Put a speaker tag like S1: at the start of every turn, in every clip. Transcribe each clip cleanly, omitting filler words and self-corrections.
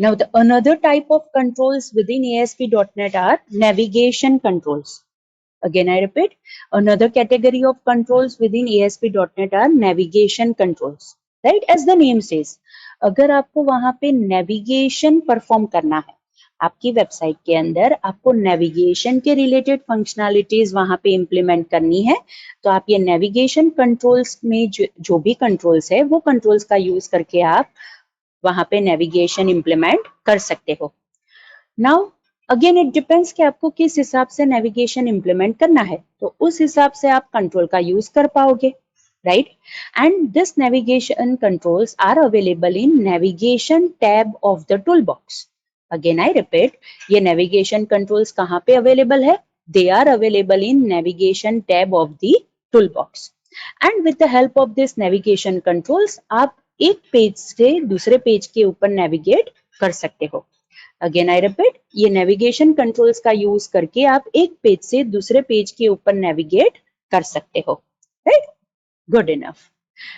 S1: Now the another type of controls within ASP.NET are navigation controls. Again I repeat, another category of controls within ASP.NET are navigation controls. Right, as the name says, अगर आपको वहां पे navigation perform करना है, आपकी website के अंदर आपको नेविगेशन के रिलेटेड फंक्शनैलिटीज वहां पे इम्प्लीमेंट करनी है, तो आप ये नेविगेशन कंट्रोल्स में जो भी कंट्रोल्स है वो कंट्रोल्स का यूज करके आप वहां पे नेविगेशन इम्प्लीमेंट कर सकते हो. नाउ अगेन इट डिपेंड्स कि आपको किस हिसाब से नेविगेशन इम्प्लीमेंट करना है, तो उस हिसाब से आप कंट्रोल का यूज कर पाओगे. Right, and this navigation controls are available in navigation tab of the tool box. Again I repeat, ये नेविगेशन कंट्रोल्स कहाँ पे अवेलेबल है? They are available in navigation tab of the tool box. And with the help of this navigation controls आप एक page से दूसरे page के ऊपर नेविगेट कर सकते हो. अगेन आई रिपीट, ये नेविगेशन कंट्रोल्स का यूज करके आप एक पेज से दूसरे पेज के ऊपर नेविगेट कर सकते हो. Right, good enough.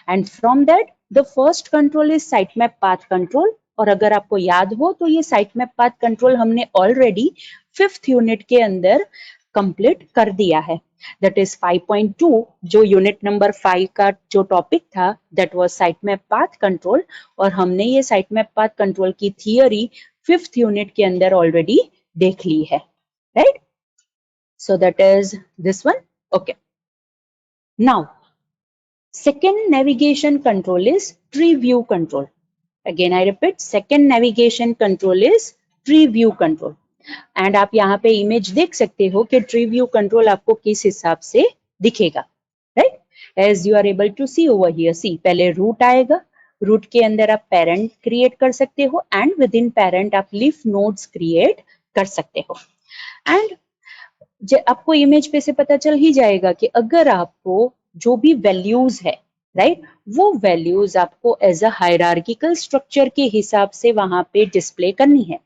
S1: And from that the first control is sitemap path control. और अगर आपको याद हो तो ये साइटमैप पाथ कंट्रोल हमने ऑलरेडी 5th यूनिट के अंदर कंप्लीट कर दिया है. दैट इज 5.2, जो यूनिट नंबर 5 का जो टॉपिक था, that was sitemap path control. और हमने ये साइटमैप पाथ कंट्रोल की थियरी 5th यूनिट के अंदर ऑलरेडी देख ली है. Right, so that is this one. Okay, now second navigation control is tree view control. Again I repeat, second navigation control is tree view control. And आप यहाँ पे image देख सकते हो कि tree view control आपको किस हिसाब से दिखेगा. Right, as you are able to see over here, see पहले root आएगा, root के अंदर आप parent create कर सकते हो and within parent आप leaf nodes create कर सकते हो. And आपको इमेज पे से पता चल ही जाएगा कि अगर आपको जो भी वैल्यूज है, राइट, वो वैल्यूज आपको एज अ हायरार्किकल स्ट्रक्चर के हिसाब से वहां पे डिस्प्ले करनी है.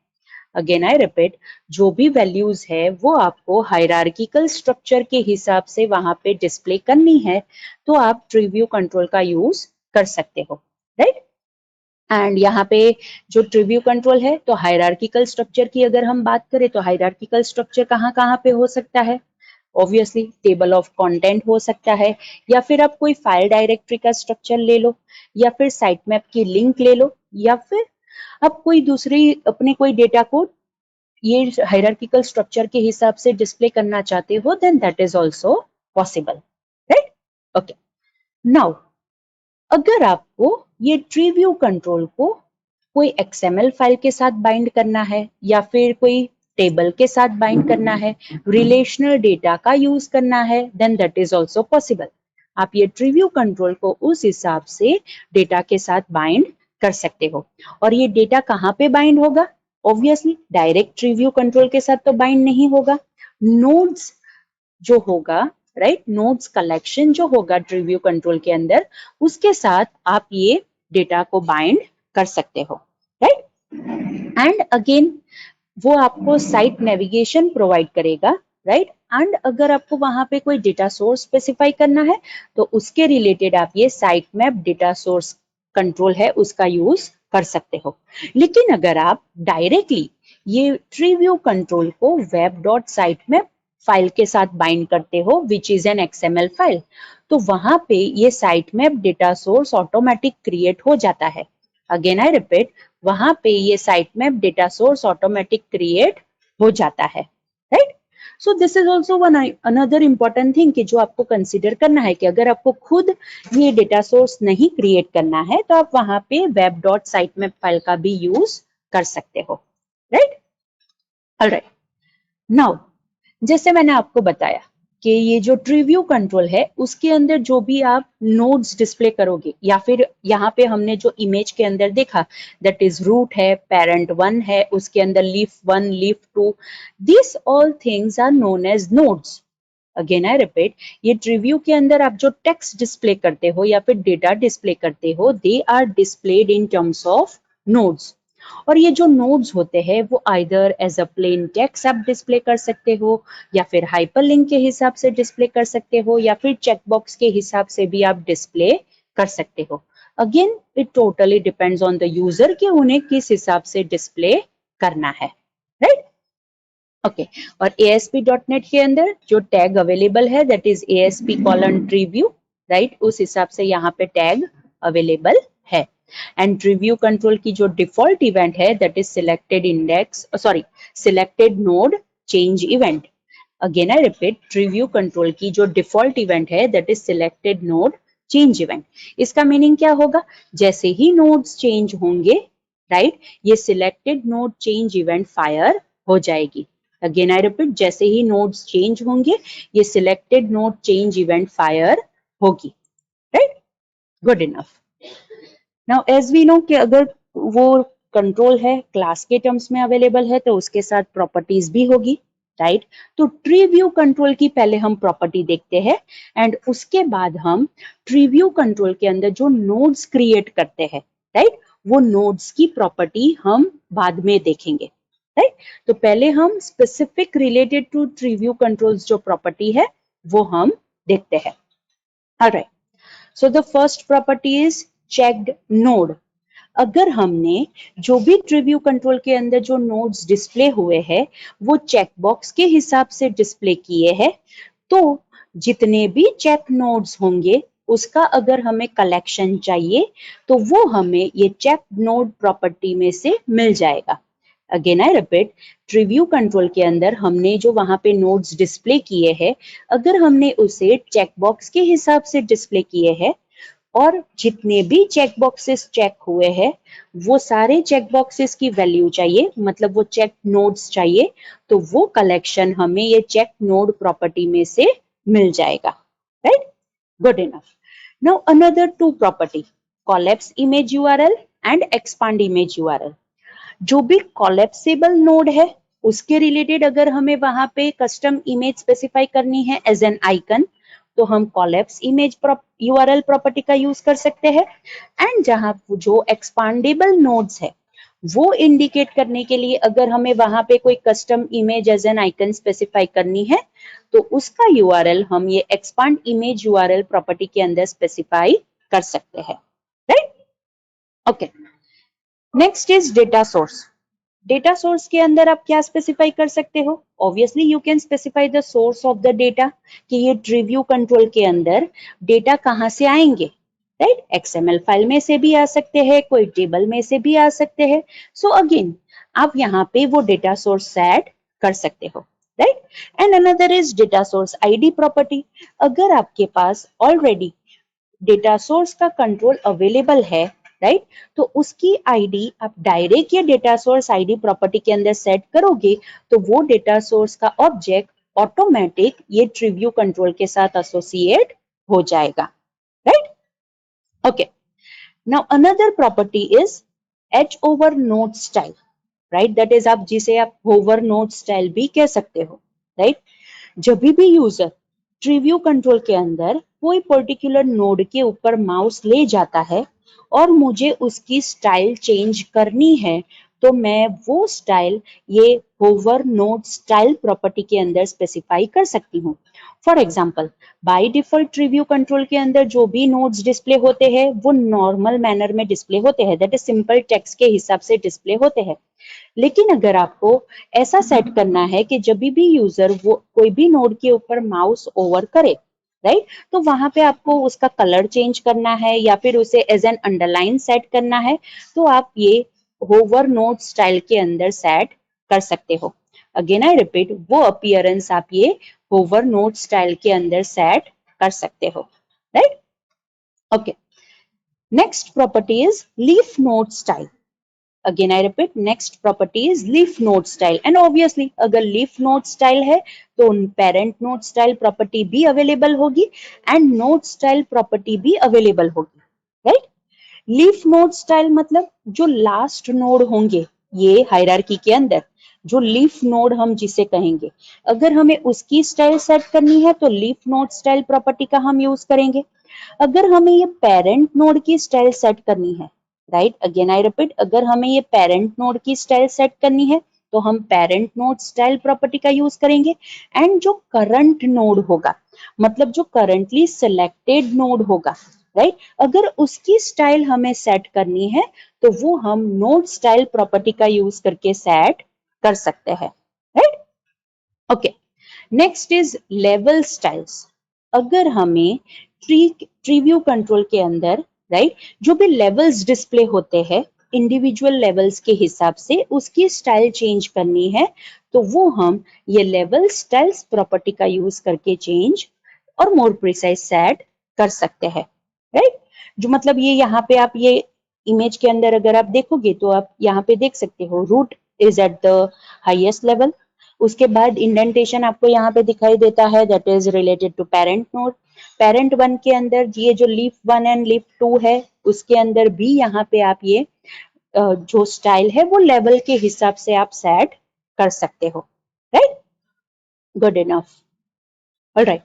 S1: अगेन आई रिपीट, जो भी वैल्यूज है वो आपको हायरार्किकल स्ट्रक्चर के हिसाब से वहां पे डिस्प्ले करनी है, तो आप ट्री व्यू कंट्रोल का यूज कर सकते हो. राइट, एंड यहाँ पे जो ट्री व्यू कंट्रोल है, तो हायरार्किकल स्ट्रक्चर की अगर हम बात करें तो हायरार्किकल स्ट्रक्चर कहाँ पे हो सकता है? ऑब्वियसली टेबल ऑफ कंटेंट हो सकता है, या फिर आप कोई फाइल डायरेक्टरी का स्ट्रक्चर ले लो, या फिर साइट मैप की लिंक ले लो, या फिर आप कोई दूसरी अपने कोई डेटा को ये हायरार्किकल स्ट्रक्चर के हिसाब से डिस्प्ले करना चाहते हो, then that is also possible. Right, okay. Now अगर आपको ये ट्री व्यू कंट्रोल को कोई XML फाइल के साथ बाइंड करना है, या फिर कोई टेबल के साथ बाइंड करना है, रिलेशनल डेटा का यूज करना है, then that is also possible. आप ये ट्री व्यू कंट्रोल को उस हिसाब से डेटा के साथ बाइंड कर सकते हो. और ये डेटा कहाँ पे बाइंड होगा? Obviously direct tree view control के साथ तो बाइंड नहीं होगा. नोड्स जो होगा, राइट, नोड्स कलेक्शन जो होगा ट्री व्यू कंट्रोल के अंदर, उसके साथ आप ये डेटा को बाइंड कर सकते हो. राइट, एंड अगेन वो आपको साइट नेविगेशन प्रोवाइड करेगा. राइट, एंड अगर आपको वहां पे कोई डेटा सोर्स स्पेसिफाई करना है, तो उसके रिलेटेड आप ये site map data source control है उसका यूज कर सकते हो. लेकिन अगर आप डायरेक्टली ये ट्री व्यू कंट्रोल को web dot site map file के साथ बाइंड करते हो, which is an XML file, तो वहां पे ये site map data source automatic create हो जाता है. अगेन आई रिपीट, वहां पे ये site map data source automatic create हो जाता है. Right, so this is also one another important thing कि जो आपको कंसिडर करना है कि अगर आपको खुद ये डेटा सोर्स नहीं क्रिएट करना है, तो आप वहां पे web dot site map file का भी यूज कर सकते हो. Right, alright. नाउ जैसे मैंने आपको बताया कि ये जो ट्री व्यू कंट्रोल है उसके अंदर जो भी आप नोड्स डिस्प्ले करोगे, या फिर यहाँ पे हमने जो इमेज के अंदर देखा, दैट इज रूट है, पेरेंट 1 है, उसके अंदर leaf 1, leaf 2, this all things are known as nodes. Again I repeat, ये ट्री व्यू के अंदर आप जो टेक्स्ट डिस्प्ले करते हो या फिर डेटा डिस्प्ले करते हो, they are displayed in terms of nodes. और ये जो नोड्स होते हैं वो either as a plain text आप डिस्प्ले कर सकते हो, या फिर हाइपरलिंक के हिसाब से डिस्प्ले कर सकते हो, या फिर चेकबॉक्स के हिसाब से भी आप डिस्प्ले कर सकते हो. Again it totally depends on the user कि उन्हें किस हिसाब से डिस्प्ले करना है, राइट। ओके, और ASP.NET के अंदर जो टैग अवेलेबल है दैट इज ASP::TreeView, राइट, उस हिसाब से यहाँ पे टैग अवेलेबल है। एंड ट्रीव्यू कंट्रोल की जो डिफॉल्ट इवेंट है that is selected node change event. Again I repeat, treeview control की जो डिफॉल्ट इवेंट है that is selected node change event. इसका मीनिंग क्या होगा? जैसे ही नोड्स चेंज होंगे, राइट, ये selected node change event fire हो जाएगी। अगेन आई रिपीट, जैसे ही नोड्स चेंज होंगे ये selected node change event fire होगी, right. Good enough. Now as we know कि अगर वो कंट्रोल है क्लास के टर्म्स में अवेलेबल है तो उसके साथ प्रॉपर्टीज भी होगी, राइट। तो ट्री व्यू कंट्रोल की पहले हम प्रॉपर्टी देखते हैं एंड उसके बाद हम ट्री व्यू कंट्रोल के अंदर जो नोड्स क्रिएट करते हैं, राइट, वो नोड्स की प्रॉपर्टी हम बाद में देखेंगे, राइट। तो पहले हम specific related to tree view controls जो प्रॉपर्टी है वो हम देखते हैं। Alright, so the first property is checked node. अगर हमने जो भी ट्रीव्यू कंट्रोल के अंदर जो नोड्स डिस्प्ले हुए हैं वो चेकबॉक्स के हिसाब से डिस्प्ले किए हैं, तो जितने भी चेक नोड्स होंगे उसका अगर हमें कलेक्शन चाहिए तो वो हमें ये चेक नोड प्रॉपर्टी में से मिल जाएगा। Again I repeat, treeview control के अंदर हमने जो वहां पे नोड्स डिस्प्ले किए हैं, अगर हमने उसे चेकबॉक्स के हिसाब से डिस्प्ले किए हैं और जितने भी चेक बॉक्सेस चेक हुए हैं वो सारे चेक बॉक्सेस की वैल्यू चाहिए, मतलब वो चेक नोड्स चाहिए, तो वो कलेक्शन हमें ये चेक नोड प्रॉपर्टी में से मिल जाएगा, right. Good enough. Now another two property, collapse image URL and expand image URL. जो भी कोलैप्सिबल नोड है उसके रिलेटेड अगर हमें वहां पे कस्टम इमेज स्पेसिफाई करनी है एज एन आइकन, तो हम कोलैप्स इमेज यूआरएल प्रॉपर्टी का यूज कर सकते हैं। एंड जहां जो एक्सपांडेबल नोड्स है वो इंडिकेट करने के लिए अगर हमें वहां पे कोई custom image as an icon specify करनी है तो उसका यूआरएल हम ये एक्सपांड इमेज यूआरएल प्रॉपर्टी के अंदर स्पेसिफाई कर सकते हैं, right. Okay, next is data source. Data source के अंदर आप क्या स्पेसिफाई कर सकते हो? Obviously you can specify the source of the data, कि ये ट्रीव्यू कंट्रोल के अंदर डेटा कहां से आएंगे, राइट। XML फाइल में से भी आ सकते हैं, कोई टेबल में से भी आ सकते हैं। सो अगेन आप यहाँ पे वो डेटा सोर्स सेट कर सकते हो, right. And another is data source ID property. अगर आपके पास ऑलरेडी डेटा सोर्स का कंट्रोल अवेलेबल है, राइट, तो उसकी आईडी आप डायरेक्ट ये डेटा सोर्स आईडी प्रॉपर्टी के अंदर सेट करोगे तो वो डेटा सोर्स का ऑब्जेक्ट ऑटोमेटिक ये ट्रीव्यू कंट्रोल के साथ एसोसिएट हो जाएगा, right. Okay, now another property is H over node style, right, that is आप जिसे आप होवर नोड स्टाइल भी कह सकते हो, राइट। जब भी यूजर ट्रीव्यू कंट्रोल के अंदर कोई पर्टिकुलर नोड के ऊपर माउस ले जाता है और मुझे उसकी स्टाइल चेंज करनी है तो मैं वो स्टाइल ये होवर नोड स्टाइल प्रॉपर्टी के अंदर स्पेसिफाई कर सकती हूँ। For example, by default treeview control के अंदर जो भी नोड्स डिस्प्ले होते हैं वो नॉर्मल मैनर में डिस्प्ले होते हैं, दैट इज सिंपल टेक्स्ट के हिसाब से डिस्प्ले होते हैं। लेकिन अगर आपको ऐसा सेट करना है कि जब भी यूजर वो कोई भी नोड के ऊपर माउस ओवर करे, राइट, तो वहां पे आपको उसका कलर चेंज करना है या फिर उसे एज एन अंडरलाइन सेट करना है, तो आप ये होवर नोड स्टाइल के अंदर सेट कर सकते हो। अगेन आई रिपीट, वो अपीयरेंस आप ये होवर नोड स्टाइल के अंदर सेट कर सकते हो, right. Okay, next property is leaf node style. Again I repeat, next property is leaf node style, and obviously अगर leaf node style है तो parent node style property भी available होगी and node style property भी available होगी, right? Leaf node style मतलब जो last node होंगे ये हायरार्की के अंदर, जो लीफ नोड हम जिसे कहेंगे, अगर हमें उसकी स्टाइल सेट करनी है तो लीफ नोड स्टाइल प्रॉपर्टी का हम यूज करेंगे। अगर हमें ये पेरेंट नोड की स्टाइल सेट करनी है, राइट, अगेन आई रिपीट, अगर हमें ये पेरेंट नोड की स्टाइल सेट करनी है तो हम पेरेंट नोड स्टाइल प्रॉपर्टी का यूज करेंगे। एंड जो करंट नोड होगा, मतलब जो करंटली सिलेक्टेड नोड होगा, राइट। अगर उसकी स्टाइल हमें सेट करनी है तो वो हम नोड स्टाइल प्रॉपर्टी का यूज करके सेट कर सकते हैं, right. Okay, next is level styles. अगर हमें ट्री व्यू कंट्रोल के अंदर, राइट, जो भी लेवल्स डिस्प्ले होते हैं इंडिविजुअल लेवल्स के हिसाब से उसकी स्टाइल चेंज करनी है तो वो हम ये लेवल स्टाइल्स प्रॉपर्टी का यूज करके चेंज और मोर प्रिसाइज सेट कर सकते हैं, राइट। जो मतलब ये यहाँ पे आप ये इमेज के अंदर अगर आप देखोगे तो आप यहाँ पे देख सकते हो root is at the highest level. उसके बाद इंडेंटेशन आपको यहाँ पे दिखाई देता है that is related to parent node. Parent one के अंदर ये जो leaf one and leaf two है उसके अंदर भी यहाँ पे आप ये जो स्टाइल है वो लेवल के हिसाब से आप सेट कर सकते हो, right. Good enough. Alright,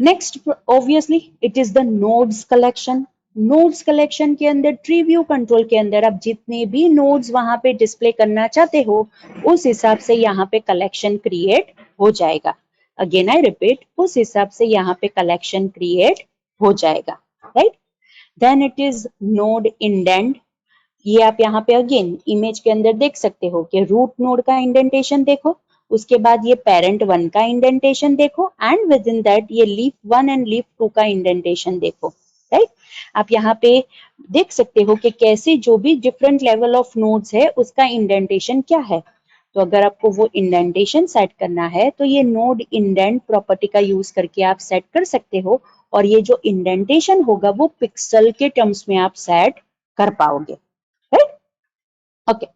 S1: next obviously it is the nodes collection. Nodes collection के अंदर ट्री व्यू कंट्रोल के अंदर आप जितने भी नोड्स वहां पे डिस्प्ले करना चाहते हो उस हिसाब से यहाँ पे कलेक्शन क्रिएट हो जाएगा। अगेन आई रिपीट, उस हिसाब से यहाँ पे कलेक्शन क्रिएट हो जाएगा, right. Then it is node indent. ये आप यहाँ पे अगेन इमेज के अंदर देख सकते हो कि रूट नोड का इंडेंटेशन देखो, उसके बाद ये पेरेंट वन का इंडेंटेशन देखो एंड विद इन दैट ये leaf one and leaf two का इंडेंटेशन देखो, राइट। आप यहाँ पे देख सकते हो कि कैसे जो भी डिफरेंट लेवल ऑफ नोड्स है उसका इंडेंटेशन क्या है। तो अगर आपको वो इंडेंटेशन सेट करना है तो ये नोड इंडेंट प्रॉपर्टी का यूज करके आप सेट कर सकते हो और ये जो इंडेंटेशन होगा वो पिक्सल के टर्म्स में आप सेट कर पाओगे, right. Okay,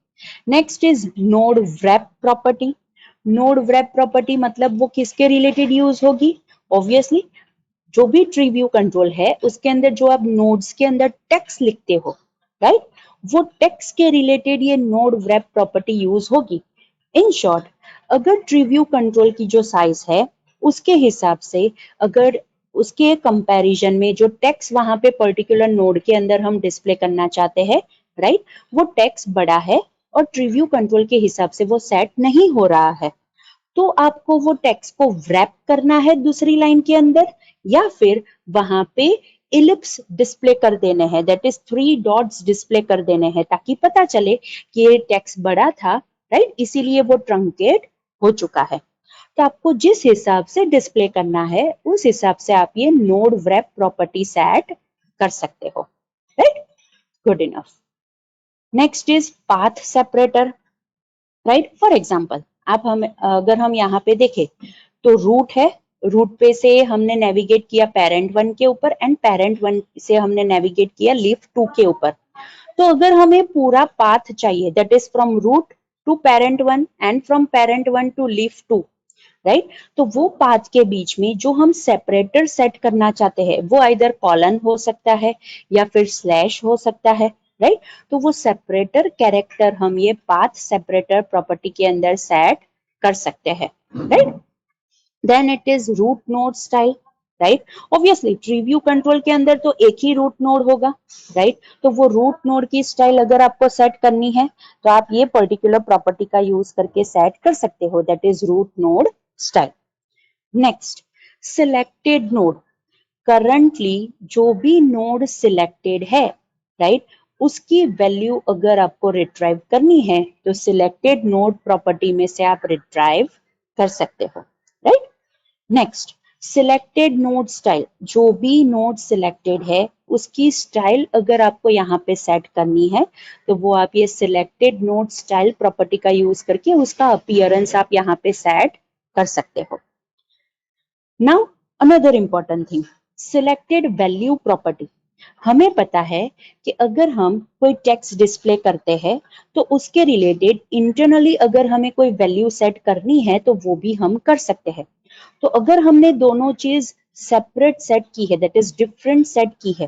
S1: next is node wrap property. Node wrap property मतलब वो किसके रिलेटेड यूज होगी? ऑब्वियसली जो भी ट्री व्यू कंट्रोल है उसके अंदर जो आप नोड्स के अंदर टेक्स्ट लिखते हो, राइट, वो टेक्स्ट के रिलेटेड ये नोड व्रैप प्रॉपर्टी यूज होगी। इन शॉर्ट, अगर ट्री व्यू कंट्रोल की जो साइज है उसके हिसाब से अगर उसके कंपैरिजन में जो टेक्स्ट वहां पे पर्टिकुलर नोड के अंदर हम डिस्प्ले करना चाहते हैं, राइट, वो टेक्स्ट बड़ा है और ट्री व्यू कंट्रोल के हिसाब से वो सेट नहीं हो रहा है तो आपको वो टेक्स्ट को व्रैप करना है दूसरी लाइन के अंदर या फिर वहां पे इलिप्स डिस्प्ले कर देने हैं, दैट इज 3 डॉट्स डिस्प्ले कर देने हैं ताकि पता चले कि ये टेक्स्ट बड़ा था, राइट, इसीलिए वो ट्रंकेट हो चुका है। तो आपको जिस हिसाब से डिस्प्ले करना है उस हिसाब से आप ये नोड व्रैप प्रॉपर्टी सेट कर सकते हो, right. Good enough. Next is path separator, right. For example आप हम अगर हम यहाँ पे देखें तो रूट है, रूट पे से हमने नेविगेट किया पेरेंट वन के ऊपर एंड पेरेंट वन से हमने नेविगेट किया लीफ टू के ऊपर। तो अगर हमें पूरा पाथ चाहिए that is from root to parent one and from parent one to leaf two, right, तो वो पाथ के बीच में जो हम सेपरेटर सेट करना चाहते हैं वो आइदर कॉलन हो सकता है या फिर स्लैश हो सकता है, राइट। तो वो सेपरेटर कैरेक्टर हम ये पाथ सेपरेटर प्रॉपर्टी के अंदर सेट कर सकते हैं, right. Then it is root node style, right. Obviously tree view control के अंदर तो एक ही रूट नोड होगा, राइट, तो वो रूट नोड की स्टाइल अगर आपको सेट करनी है तो आप ये पर्टिकुलर प्रॉपर्टी का यूज करके सेट कर सकते हो that is root node style. Next, selected node. Currently जो भी नोड सिलेक्टेड है, राइट, उसकी वैल्यू अगर आपको रिट्राइव करनी है तो सिलेक्टेड नोड प्रॉपर्टी में से आप रिट्राइव कर सकते हो, right. Next, selected node style. जो भी नोड सिलेक्टेड है उसकी स्टाइल अगर आपको यहाँ पे सेट करनी है तो वो आप ये सिलेक्टेड नोड स्टाइल प्रॉपर्टी का यूज करके उसका अपीयरेंस आप यहाँ पे सेट कर सकते हो। Now another important thing, selected value property. हमें पता है कि अगर हम कोई टेक्स्ट डिस्प्ले करते हैं तो उसके रिलेटेड इंटरनली अगर हमें कोई वैल्यू सेट करनी है तो वो भी हम कर सकते हैं। तो अगर हमने दोनों चीज सेपरेट सेट की है दैट इज डिफरेंट सेट की है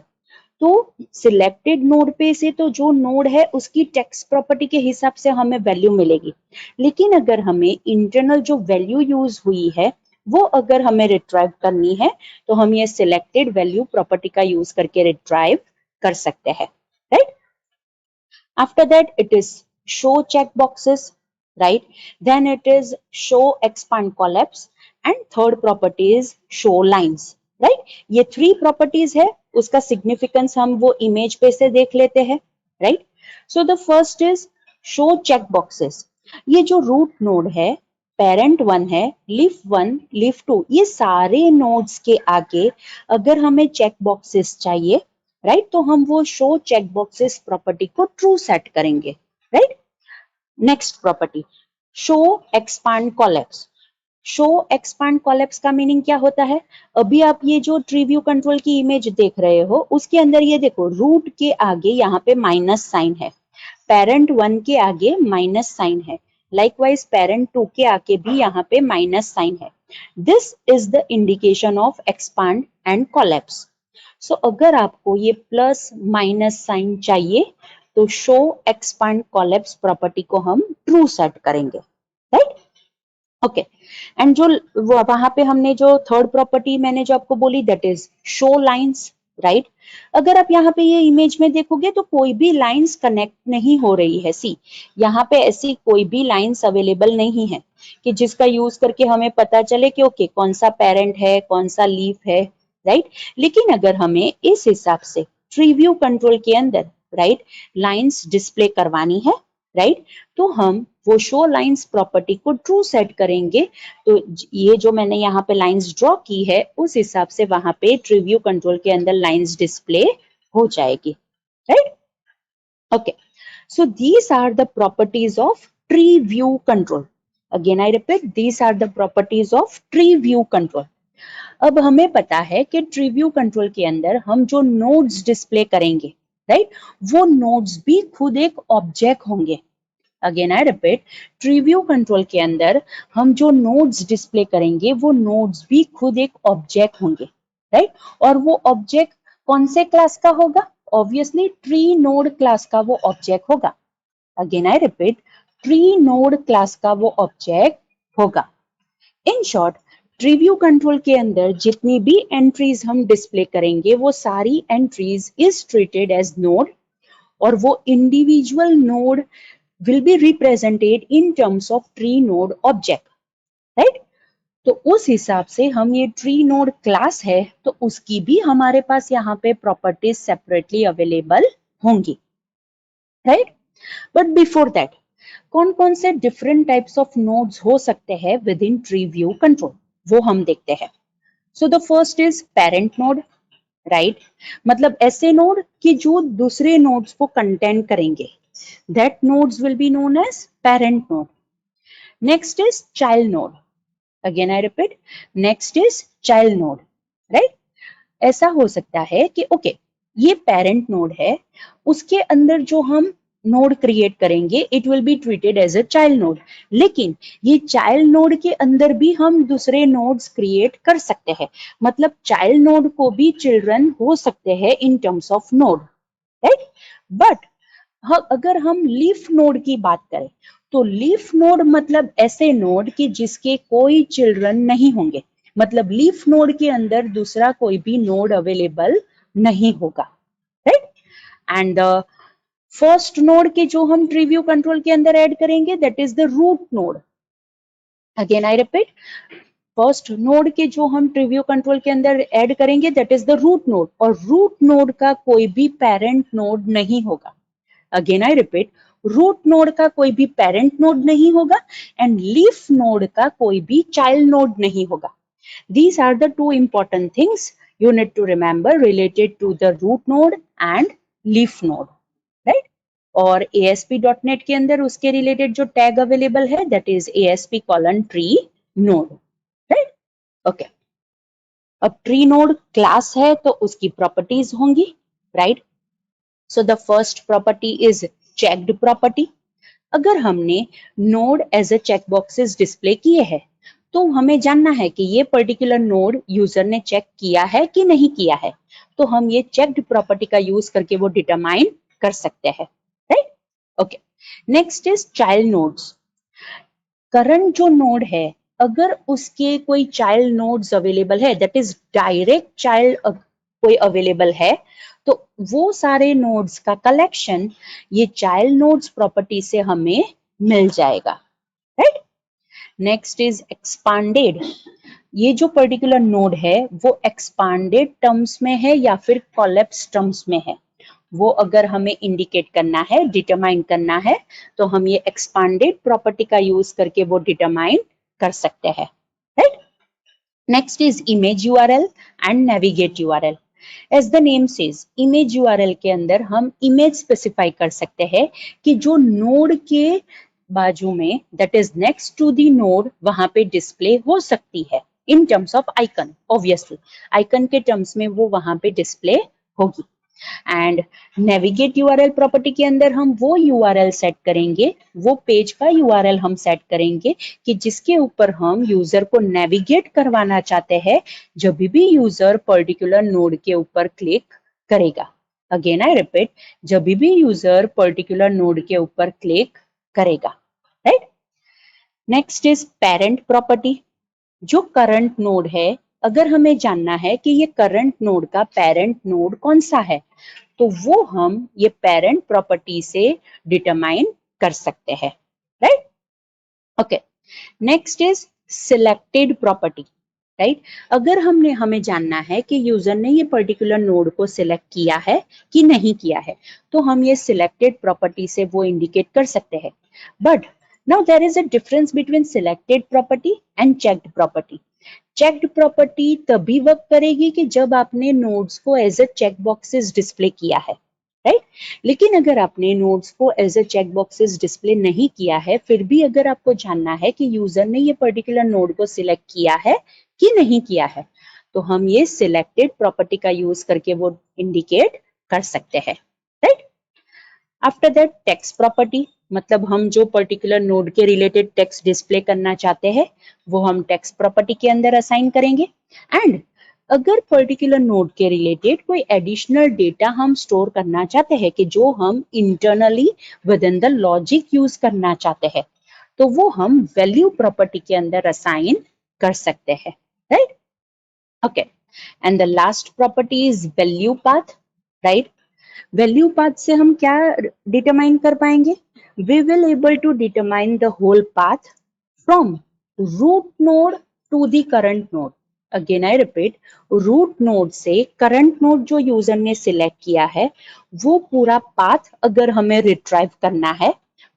S1: तो सिलेक्टेड नोड पे से तो जो नोड है उसकी टेक्स्ट प्रॉपर्टी के हिसाब से हमें वैल्यू मिलेगी, लेकिन अगर हमें इंटरनल जो वैल्यू यूज हुई है वो अगर हमें रिट्राइव करनी है तो हम ये सिलेक्टेड वैल्यू प्रॉपर्टी का यूज करके रिट्राइव कर सकते हैं, right. After that, it is show checkboxes, right? Then it is show expand collapse, and third property is show lines, right? ये three properties है उसका सिग्निफिकेंस हम वो इमेज पे से देख लेते हैं, right. So the first is show check boxes. ये जो रूट नोड है, पेरेंट 1 है, लीफ 1, लीफ 2, ये सारे नोड्स के आगे अगर हमें चेक बॉक्सेस चाहिए, राइट, तो हम वो शो चेक बॉक्सेस प्रॉपर्टी को ट्रू सेट करेंगे, right. Next property, show expand collapse. Show expand collapse का मीनिंग क्या होता है? अभी आप ये जो ट्री व्यू कंट्रोल की इमेज देख रहे हो, उसके अंदर ये देखो रूट के आगे यहाँ पे माइनस साइन है, पेरेंट 1 के आगे माइनस साइन है, लाइकवाइज पेरेंट 2 के आगे भी यहाँ पे माइनस साइन है। This is the indication of expand and collapse. So अगर आपको ये प्लस माइनस साइन चाहिए तो शो एक्सपांड कोलैप्स प्रॉपर्टी को हम ट्रू सेट करेंगे, राइट। ओके, एंड जो वहां पे हमने जो थर्ड प्रॉपर्टी मैंने जो आपको बोली, that is show lines, right. अगर आप यहाँ पे ये इमेज में देखोगे तो कोई भी लाइंस कनेक्ट नहीं हो रही है। सी, यहाँ पे ऐसी कोई भी लाइंस अवेलेबल नहीं है कि जिसका यूज करके हमें पता चले कि ओके कौन सा पेरेंट है, कौन सा लीफ है, राइट। लेकिन अगर हमें इस हिसाब से ट्री व्यू कंट्रोल के अंदर, राइट, लाइंस डिस्प्ले करवानी है, राइट, तो हम वो शो लाइंस प्रॉपर्टी को ट्रू सेट करेंगे। तो ये जो मैंने यहाँ पे लाइंस ड्रॉ की है उस हिसाब से वहां पे ट्री व्यू कंट्रोल के अंदर लाइंस डिस्प्ले हो जाएगी, right. Okay, so these are the properties of tree view control. Again I repeat, these are the properties of tree view control. अब हमें पता है कि ट्री व्यू कंट्रोल के अंदर हम जो नोड्स डिस्प्ले करेंगे, राइट, वो नोड्स भी खुद एक ऑब्जेक्ट होंगे। Again I repeat, tree view control के अंदर हम जो नोड्स डिस्प्ले करेंगे वो नोड्स भी खुद एक ऑब्जेक्ट होंगे, राइट। और वो ऑब्जेक्ट कौन से क्लास का होगा? ऑब्वियसली ट्री नोड क्लास का वो ऑब्जेक्ट होगा। Again I repeat, tree node class का वो ऑब्जेक्ट होगा। In short, tree view control के अंदर जितनी भी एंट्रीज हम डिस्प्ले करेंगे वो सारी entries is treated as node, और वो individual node will be represented in terms of tree node object, right? तो उस हिसाब से हम ये ट्री नोड क्लास है तो उसकी भी हमारे पास यहाँ पे प्रॉपर्टीज सेपरेटली अवेलेबल होंगी, राइट। बट बिफोर दैट, कौन कौन से डिफरेंट टाइप्स ऑफ नोड्स हो सकते हैं with in tree view control, वो हम देखते हैं। सो the first is parent node, right, मतलब ऐसे नोड कि जो दूसरे नोड्स को कंटेन करेंगे, that nodes will be known as parent node. Next is child node. Again I repeat, next is child node, right? ऐसा हो सकता है कि ओके ये पेरेंट नोड है, उसके अंदर जो हम नोड क्रिएट करेंगे it will be treated as a child node, लेकिन ये चाइल्ड नोड के अंदर भी हम दूसरे नोड्स क्रिएट कर सकते हैं, मतलब चाइल्ड नोड को भी चिल्ड्रन हो सकते हैं इन terms of node, right. But अगर हम लीफ नोड की बात करें तो लीफ नोड मतलब ऐसे नोड कि जिसके कोई चिल्ड्रन नहीं होंगे, मतलब लीफ नोड के अंदर दूसरा कोई भी नोड अवेलेबल नहीं होगा, राइट। एंड फर्स्ट नोड के जो हम ट्री व्यू कंट्रोल के अंदर ऐड करेंगे that is the root node. Again I repeat, first node के जो हम ट्री व्यू कंट्रोल के अंदर ऐड करेंगे that is the root node, और रूट नोड का कोई भी पेरेंट नोड नहीं होगा। Again I repeat, root node का कोई भी पेरेंट नोड नहीं होगा एंड लीफ नोड का कोई भी चाइल्ड नोड नहीं होगा। These are the two important things you need to remember related to the root node and leaf node, right? और ASP.NET के अंदर उसके रिलेटेड जो टैग अवेलेबल है that is ASP:tree node, right? Okay. अब tree node class है तो उसकी प्रॉपर्टीज होंगी, right. So the first property is checked property. अगर हमने node as a check boxes display किए हैं तो हमें जानना है कि ये पर्टिकुलर नोड यूजर ने चेक किया है कि नहीं किया है, तो हम ये चेक्ड प्रॉपर्टी का यूज करके वो डिटरमाइन कर सकते हैं, right. Okay, next is child nodes. Current जो नोड है अगर उसके कोई चाइल्ड नोड्स अवेलेबल है, दैट इज डायरेक्ट चाइल्ड कोई अवेलेबल है, तो वो सारे नोड्स का कलेक्शन ये चाइल्ड नोड्स प्रॉपर्टी से हमें मिल जाएगा, राइट। Next is expanded. ये जो पर्टिकुलर नोड है वो एक्सपांडेड टर्म्स में है या फिर कोलैप्स टर्म्स में है, वो अगर हमें इंडिकेट करना है, डिटरमाइन करना है, तो हम ये एक्सपांडेड प्रॉपर्टी का यूज करके वो डिटरमाइन कर सकते हैं, right. Next is image URL and navigate URL. As the name says, image URL के अंदर हम इमेज स्पेसिफाई कर सकते हैं कि जो नोड के बाजू में, that is next to the node, वहां पे डिस्प्ले हो सकती है in terms of icon. Obviously icon के टर्म्स में वो वहां पे डिस्प्ले होगी। एंड नेविगेट यूआरएल प्रॉपर्टी के अंदर हम वो यूआरएल सेट करेंगे, वो पेज का यूआरएल हम सेट करेंगे कि जिसके ऊपर हम यूजर को नेविगेट करवाना चाहते हैं जब भी यूजर पर्टिकुलर नोड के ऊपर क्लिक करेगा। अगेन आई रिपीट, जब भी यूजर पर्टिकुलर नोड के ऊपर क्लिक करेगा, right. Next is parent property. जो करंट नोड है, अगर हमें जानना है कि ये करंट नोड का पेरेंट नोड कौन सा है, तो वो हम ये पेरेंट प्रॉपर्टी से डिटरमाइन कर सकते हैं, right. Okay, next is selected property, right. अगर हमें जानना है कि यूजर ने ये पर्टिकुलर नोड को सिलेक्ट किया है कि नहीं किया है, तो हम ये सिलेक्टेड प्रॉपर्टी से वो इंडिकेट कर सकते हैं। But now there is a difference between selected property and checked property. Checked property तभी वर्क करेगी कि जब आपने नोड्स को as a check boxes display किया है, राइट। लेकिन अगर आपने नोड्स को as a check boxes display नहीं किया है, फिर भी अगर आपको जानना है कि यूजर ने ये पर्टिकुलर नोड को सिलेक्ट किया है कि नहीं किया है, तो हम ये सिलेक्टेड प्रॉपर्टी का यूज करके वो इंडिकेट कर सकते हैं, right. After that text property, मतलब हम जो पर्टिकुलर नोड के रिलेटेड टेक्स्ट डिस्प्ले करना चाहते हैं वो हम टेक्स्ट प्रॉपर्टी के अंदर असाइन करेंगे। एंड अगर पर्टिकुलर नोड के रिलेटेड कोई एडिशनल डेटा हम स्टोर करना चाहते हैं कि जो हम internally with in the logic use करना चाहते हैं, तो वो हम वैल्यू प्रॉपर्टी के अंदर असाइन कर सकते हैं, right. Okay, and the last property is value path, right. Value path से हम क्या डिटरमाइन कर पाएंगे? We will able to determine the whole path from root node to the current node. Again I repeat, root node से current node जो user ने select किया है, वो पूरा पाथ अगर हमें रिट्राइव करना है,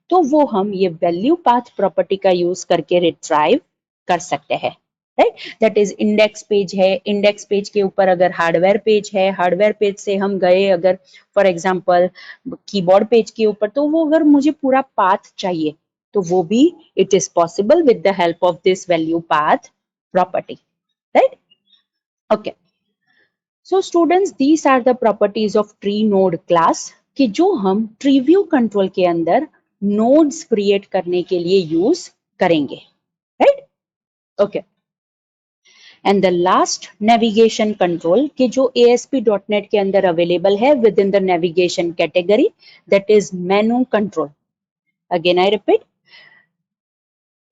S1: तो वो हम ये वैल्यू पाथ प्रॉपर्टी का यूज करके रिट्राइव कर सकते हैं, right. That is index page है, इंडेक्स पेज के ऊपर अगर हार्डवेयर पेज है, हार्डवेयर पेज से हम गए अगर फॉर एग्जांपल कीबोर्ड पेज के ऊपर, तो वो अगर मुझे पूरा पाथ चाहिए तो वो भी it is possible with the help of this value path property, right. Okay, so students, these are the properties of tree node class कि जो हम ट्री व्यू कंट्रोल के अंदर नोड्स क्रिएट करने के लिए यूज करेंगे, right. Okay, and the last navigation control कि जो ASP.NET के अंदर अवेलेबल है with in the navigation category, that is menu control. Again I repeat,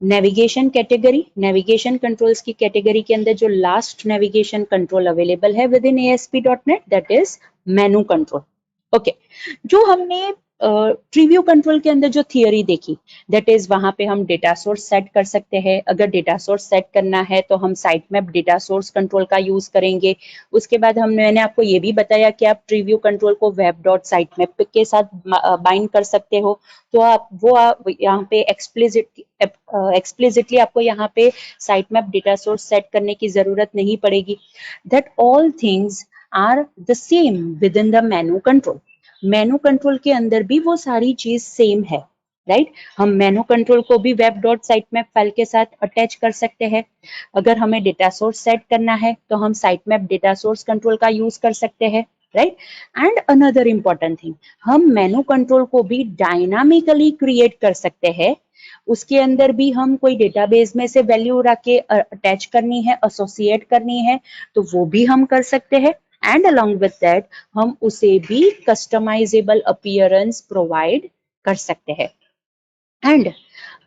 S1: navigation category, navigation controls की कैटेगरी के अंदर जो लास्ट नेविगेशन कंट्रोल अवेलेबल है with in ASP.NET, that is menu control. Okay, जो हमने ट्रीव्यू कंट्रोल के अंदर जो थियरी देखी, दैट इज वहां पे हम डेटा सोर्स सेट कर सकते हैं। अगर डेटा सोर्स सेट करना है तो हम site map data source control का यूज करेंगे। उसके बाद मैंने आपको ये भी बताया कि आप ट्रीव्यू कंट्रोल को वेब डॉट साइट मैप के साथ बाइंड कर सकते हो, तो आप यहाँ पे एक्सप्लिसिटली आपको यहाँ पे site map data source set करने की जरूरत नहीं पड़ेगी। That all things are the same within the menu control. Menu control के अंदर भी वो सारी चीज सेम है, राइट। हम मेनू कंट्रोल को भी web dot site map file के साथ अटैच कर सकते हैं। अगर हमें डेटा सोर्स सेट करना है तो हम site map data source control का यूज कर सकते हैं, right. And another important thing, हम मेनू कंट्रोल को भी डायनामिकली क्रिएट कर सकते हैं। उसके अंदर भी हम कोई डेटाबेस में से वैल्यू रख के अटैच करनी है, एसोसिएट करनी है, तो वो भी हम कर सकते हैं। एंड अलोंग विद दैट हम उसे भी कस्टमाइजेबल अपीयरेंस प्रोवाइड कर सकते हैं। एंड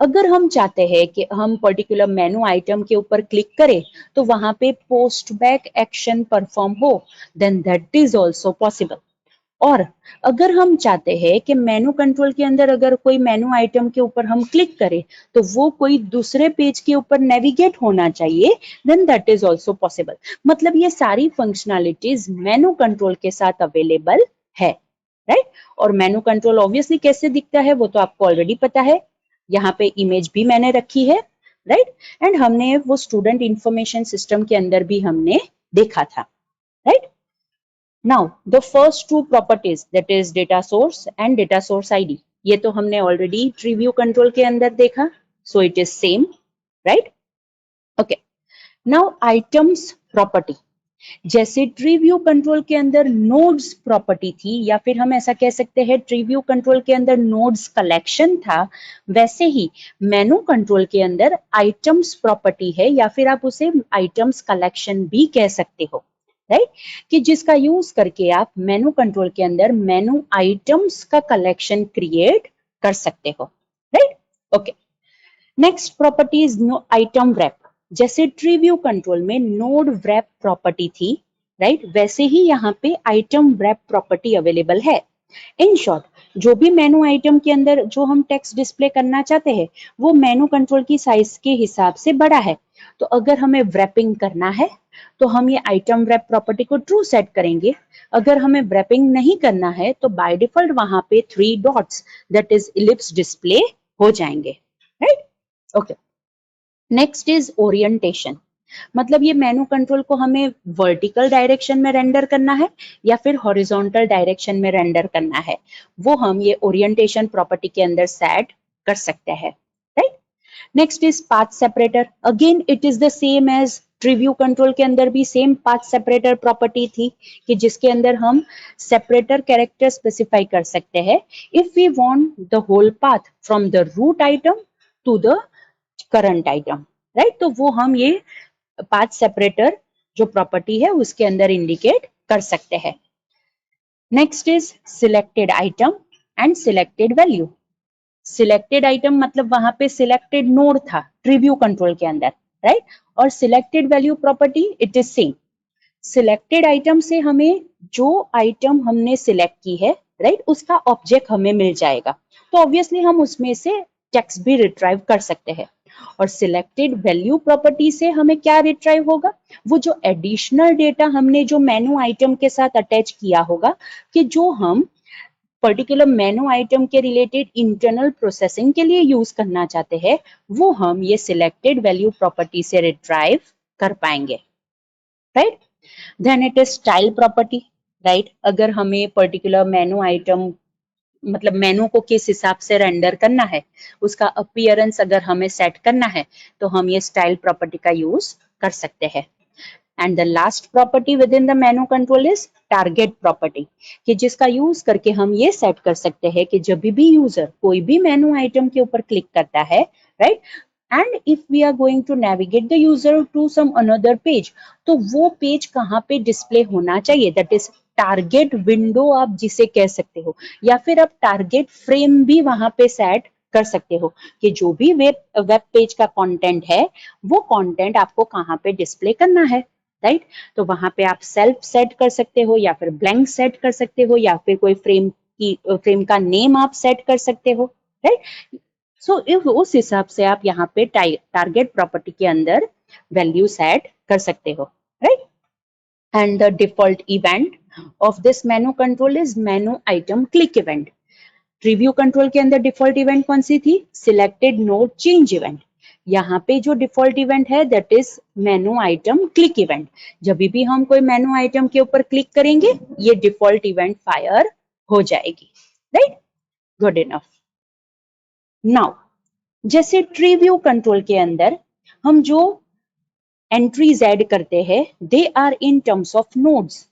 S1: अगर हम चाहते हैं कि हम पर्टिकुलर मेनू आइटम के ऊपर क्लिक करें तो वहां पे पोस्ट बैक एक्शन परफॉर्म हो, then that is also possible. और अगर हम चाहते हैं कि मेनू कंट्रोल के अंदर अगर कोई मेनू आइटम के ऊपर हम क्लिक करें तो वो कोई दूसरे पेज के ऊपर नेविगेट होना चाहिए, then that is also possible. मतलब ये सारी फंक्शनैलिटीज मेनू कंट्रोल के साथ अवेलेबल है, राइट। और मेनू कंट्रोल ऑब्वियसली कैसे दिखता है वो तो आपको ऑलरेडी पता है, यहाँ पे इमेज भी मैंने रखी है, राइट। एंड हमने वो स्टूडेंट इंफॉर्मेशन सिस्टम के अंदर भी हमने देखा था, right. Now, the first two properties, that is data source and data source ID, ये तो हमने already tree view control के अंदर देखा, so it is same, right? Okay. Now, items property. जैसे ट्री व्यू कंट्रोल के अंदर नोड्स प्रॉपर्टी थी, या फिर हम ऐसा कह सकते हैं ट्री व्यू कंट्रोल के अंदर नोड्स कलेक्शन था, वैसे ही मेनू कंट्रोल के अंदर आइटम्स प्रॉपर्टी है, या फिर आप उसे आइटम्स कलेक्शन भी कह सकते हो, राइट। कि जिसका यूज करके आप मेनू कंट्रोल के अंदर मेनू आइटम्स का कलेक्शन क्रिएट कर सकते हो, right. Okay, next property is item wrap. जैसे ट्री व्यू कंट्रोल में नोड रैप प्रॉपर्टी थी, राइट, वैसे ही यहाँ पे आइटम रैप प्रॉपर्टी अवेलेबल है। इन शॉर्ट, जो भी मेनू आइटम के अंदर जो हम टेक्स्ट डिस्प्ले करना चाहते हैं वो मेनू कंट्रोल की साइज के हिसाब से बड़ा है, तो अगर हमें व्रैपिंग करना है तो हम ये आइटम रैप प्रॉपर्टी को ट्रू सेट करेंगे। अगर हमें व्रैपिंग नहीं करना है तो बाय डिफॉल्ट वहां पे 3 dots that is ellipse display हो जाएंगे, right. Okay, next is orientation. मतलब ये मेनू कंट्रोल को हमें वर्टिकल डायरेक्शन में रेंडर करना है या फिर हॉरिजॉन्टल डायरेक्शन में रेंडर करना है, वो हम ये ओरिएंटेशन प्रॉपर्टी के अंदर सेट कर सकते हैं, right. Next is path separator. Again it is the same as tree view control के अंदर भी सेम पाथ सेपरेटर प्रॉपर्टी थी कि जिसके अंदर हम सेपरेटर कैरेक्टर स्पेसिफाई कर सकते हैं if we want the whole path from the root item to the current item, right. तो वो हम ये पाथ सेपरेटर जो प्रॉपर्टी है उसके अंदर इंडिकेट कर सकते हैं। Next is selected item and selected value. Selected item मतलब वहां पे सिलेक्टेड नोड था ट्री व्यू कंट्रोल के अंदर, राइट। और selected value property it is same. Selected item से हमें जो आइटम हमने सिलेक्ट की है, राइट, उसका ऑब्जेक्ट हमें मिल जाएगा, तो ऑब्वियसली हम उसमें से टेक्स्ट भी रिट्राइव कर सकते हैं। और सिलेक्टेड वैल्यू प्रॉपर्टी से हमें क्या रिट्राइव होगा, वो जो एडिशनल डेटा हमने जो मेनू आइटम के साथ अटैच किया होगा, कि जो हम पर्टिकुलर मेनू आइटम के रिलेटेड इंटरनल प्रोसेसिंग के लिए यूज करना चाहते हैं, वो हम ये सिलेक्टेड वैल्यू प्रॉपर्टी से रिट्राइव कर पाएंगे, right. Then it is style property, right. अगर हमें पर्टिकुलर मेनू आइटम मतलब मेनू को किस हिसाब से रेंडर करना है, उसका अपीयरेंस अगर हमें सेट करना है तो हम ये स्टाइल प्रॉपर्टी का यूज कर सकते हैं। And the last property with in the menu control is target property, कि जिसका यूज करके हम ये सेट कर सकते हैं कि जब भी यूजर कोई भी मेनू आइटम के ऊपर क्लिक करता है, right, and if we are going to navigate the user to some another page, तो वो पेज कहाँ पे डिस्प्ले होना चाहिए, दैट इज टारगेट विंडो आप जिसे कह सकते हो, या फिर आप टारगेट फ्रेम भी वहां पे सेट कर सकते हो कि जो भी वेब पेज का कंटेंट है वो कंटेंट आपको कहाँ पे डिस्प्ले करना है, राइट। तो वहां पे आप सेल्फ सेट कर सकते हो या फिर ब्लैंक सेट कर सकते हो या फिर कोई फ्रेम का नेम आप सेट कर सकते हो, राइट। सो उस हिसाब से आप यहाँ पे टारगेट प्रॉपर्टी के अंदर वैल्यू सेट कर सकते हो, right. And the default event of this menu control is menu item click event. Review control के अंदर डिफॉल्ट इवेंट कौन सी थी, सिलेक्टेड नोड चेंज इवेंट। यहाँ पे जो डिफॉल्ट इवेंट है that is menu item click event. जब भी हम कोई मेनू आइटम के ऊपर क्लिक करेंगे ये डिफॉल्ट इवेंट फायर हो जाएगी, राइट। Good enough. नाउ जैसे ट्री व्यू कंट्रोल के अंदर हम जो एंट्रीज ऐड करते हैं they are in terms of nodes,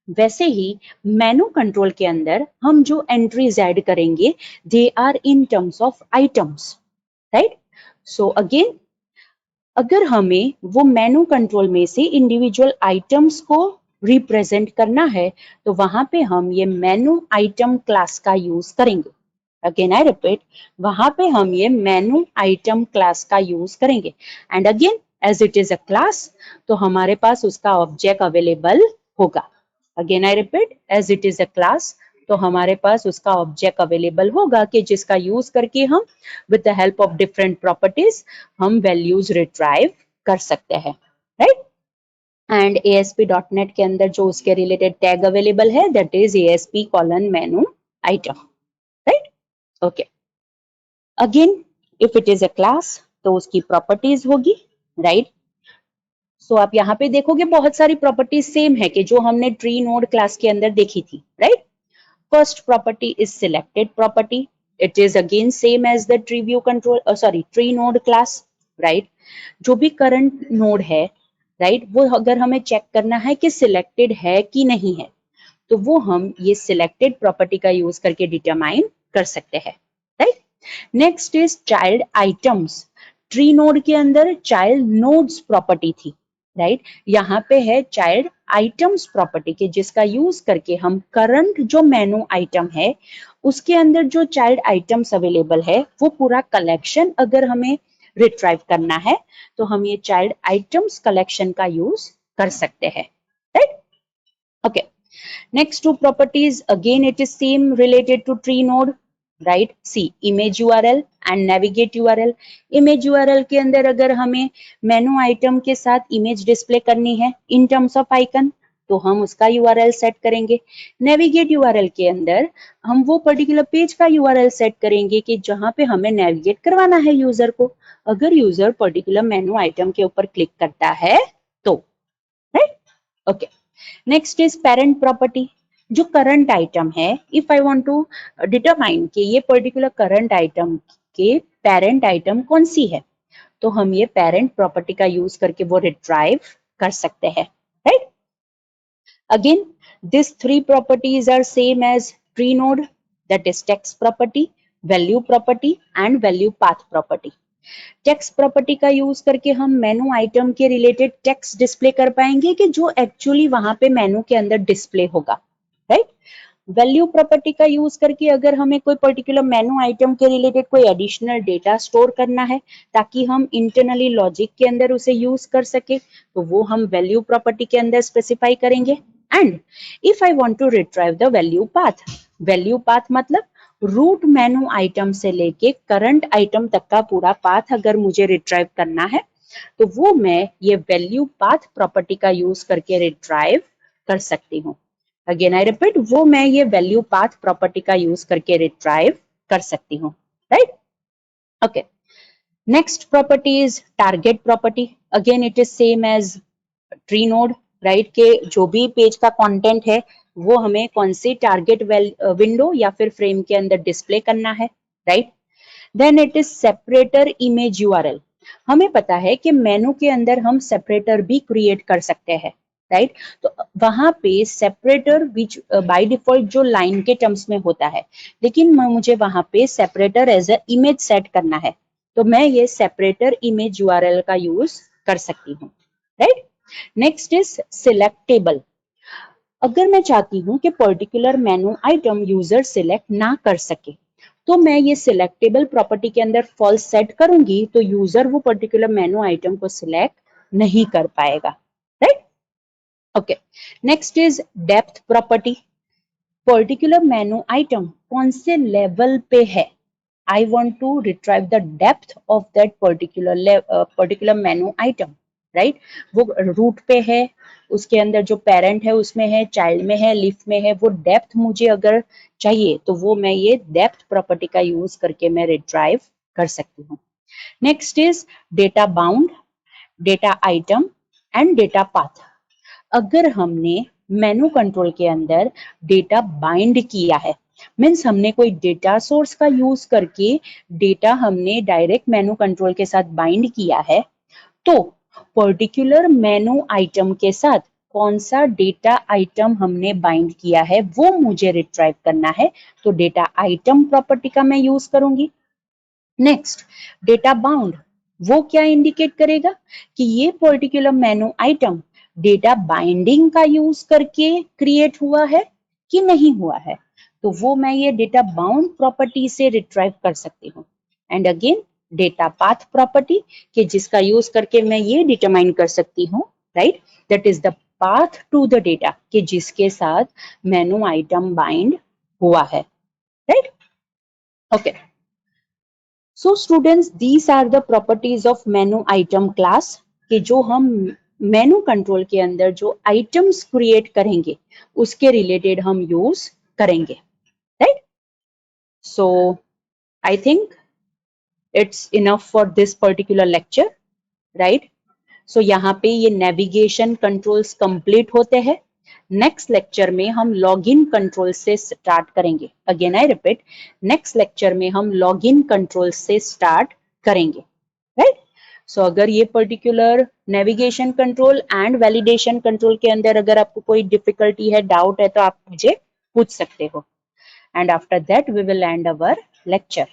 S1: वैसे ही मेनू कंट्रोल के अंदर हम जो एंट्रीज ऐड करेंगे they are in terms of items, right. So again अगर हमें वो मेनू कंट्रोल में से इंडिविजुअल आइटम्स को रिप्रेजेंट करना है तो वहां पे हम ये मेनू आइटम क्लास का यूज करेंगे। अगेन आई रिपीट, वहां पे हम ये मेनू आइटम क्लास का यूज करेंगे। And again as it is a class तो हमारे पास उसका ऑब्जेक्ट अवेलेबल होगा। Again I repeat, as it is a class तो हमारे पास उसका ऑब्जेक्ट अवेलेबल होगा कि जिसका यूज करके हम with the help of different properties हम वैल्यूज रिट्राइव कर सकते हैं, राइट। एंड ASP.NET के अंदर जो उसके रिलेटेड टैग अवेलेबल है दैट इज ASP:मेनू item, right. Okay, again if it is a class तो उसकी प्रॉपर्टीज होगी, राइट। सो आप यहाँ पे देखोगे बहुत सारी प्रॉपर्टीज सेम है कि जो हमने ट्री नोड क्लास के अंदर देखी थी, right. First property is selected property, it is again same as the tree view control tree node class, right. जो भी करंट नोड है, राइट, वो अगर हमें चेक करना है कि सिलेक्टेड है कि नहीं है तो वो हम ये सिलेक्टेड प्रॉपर्टी का यूज करके डिटरमाइन कर सकते हैं, right. Next is child items, tree node के अंदर चाइल्ड नोड्स प्रॉपर्टी थी, राइट। यहाँ पे है चाइल्ड आइटम्स प्रॉपर्टी के जिसका यूज करके हम करंट जो मेनू आइटम है उसके अंदर जो चाइल्ड आइटम्स अवेलेबल है वो पूरा कलेक्शन अगर हमें रिट्राइव करना है तो हम ये चाइल्ड आइटम्स कलेक्शन का यूज कर सकते हैं, right. Okay, next two properties again it is same related to tree node, right. See image URL and navigate URL, image URL के अंदर अगर हमें मेनू आइटम के साथ इमेज डिस्प्ले करनी है इन टर्म्स ऑफ आइकन तो हम उसका URL सेट करेंगे। नेविगेट URL के अंदर हम वो पर्टिकुलर पेज का URL सेट करेंगे कि जहां पे हमें नेविगेट करवाना है यूजर को, अगर यूजर पर्टिकुलर मेनू आइटम के ऊपर क्लिक करता है तो, right. Okay, next is parent property, जो करंट आइटम है if I want to determine कि ये पर्टिकुलर करंट आइटम के पेरेंट आइटम कौन सी है तो हम ये पेरेंट प्रॉपर्टी का यूज करके वो रिट्राइव कर सकते हैं, right. Again this three properties are same as tree node, that is text property, value property and value path property. Text property का यूज करके हम मेनू आइटम के रिलेटेड टेक्स्ट डिस्प्ले कर पाएंगे कि जो एक्चुअली वहां पे मेनू के अंदर डिस्प्ले होगा, राइट। वैल्यू प्रॉपर्टी का यूज करके अगर हमें कोई पर्टिकुलर मेनू आइटम के रिलेटेड कोई एडिशनल डेटा स्टोर करना है ताकि हम इंटरनली लॉजिक के अंदर उसे यूज कर सके तो वो हम वैल्यू प्रॉपर्टी के अंदर स्पेसिफाई करेंगे। And if I want to retrieve the value path मतलब रूट मेनू आइटम से लेके करंट आइटम तक का पूरा पाथ अगर मुझे रिट्राइव करना है तो वो मैं ये वैल्यू पाथ प्रॉपर्टी का यूज करके रिट्राइव कर सकती हूँ। अगेन आई रिपीट, वो मैं ये वैल्यू पाथ प्रॉपर्टी का यूज करके रिट्राइव कर सकती हूँ, right. Okay, next property is target property, again it is same as tree node, right, के जो भी पेज का कंटेंट है वो हमें कौन सी टारगेट विंडो या फिर फ्रेम के अंदर डिस्प्ले करना है, right. Then it is separator image URL, हमें पता है कि मेनू के अंदर हम सेपरेटर भी क्रिएट कर सकते हैं, राइट। तो वहां पे सेपरेटर विच बाय डिफॉल्ट जो लाइन के टर्म्स में होता है लेकिन मुझे वहां पे separator as a image set करना है तो मैं ये सेपरेटर इमेज URL का यूज कर सकती हूँ, राइट। नेक्स्ट इज सिलेक्टेबल, अगर मैं चाहती हूँ कि particular menu item user select ना कर सके तो मैं ये सिलेक्टेबल प्रॉपर्टी के अंदर फॉल्स सेट करूंगी तो यूजर वो पर्टिकुलर मेनू आइटम को सिलेक्ट नहीं कर पाएगा, right. Okay, next is depth property, particular menu item कौन से लेवल पे है, I want to retrieve the depth of that particular menu item, right. वो रूट पे है, उसके अंदर जो पेरेंट है उसमें है, चाइल्ड में है, लीफ में है, वो डेप्थ मुझे अगर चाहिए तो वो मैं ये डेप्थ प्रॉपर्टी का यूज करके मैं रिट्राइव कर सकती हूँ। Next is data bound, data item and data path, अगर हमने मेनू कंट्रोल के अंदर डेटा बाइंड किया है मीन्स हमने कोई डेटा सोर्स का यूज करके डेटा हमने डायरेक्ट मेनू कंट्रोल के साथ बाइंड किया है तो पर्टिकुलर मेनू आइटम के साथ कौन सा डेटा आइटम हमने बाइंड किया है वो मुझे रिट्राइव करना है तो डेटा आइटम प्रॉपर्टी का मैं यूज करूंगी। नेक्स्ट डेटा बाउंड, वो क्या इंडिकेट करेगा कि ये particular menu item data binding का यूज करके क्रिएट हुआ है कि नहीं हुआ है तो वो मैं ये डेटा बाउंड प्रॉपर्टी से रिट्राइव कर सकती हूँ। And again data path property के जिसका यूज करके मैं ये डिटरमाइन कर सकती हूँ, right, that is the path to the data कि जिसके साथ मेनू आइटम बाइंड हुआ है, right? Okay, so students, these are the properties of menu item class, कि जो हम मेनू कंट्रोल के अंदर जो आइटम्स क्रिएट करेंगे उसके रिलेटेड हम यूज करेंगे, right? So I think it's enough for this particular lecture, right? So यहाँ पे ये नेविगेशन कंट्रोल्स कंप्लीट होते हैं। नेक्स्ट लेक्चर में हम लॉगिन कंट्रोल से स्टार्ट करेंगे। Again I repeat, next lecture में हम लॉगिन कंट्रोल से स्टार्ट करेंगे, राइट? सो अगर ये particular navigation control and validation control के अंदर अगर आपको कोई डिफिकल्टी है, डाउट है, तो आप मुझे पूछ सकते हो। And after that we will end our lecture.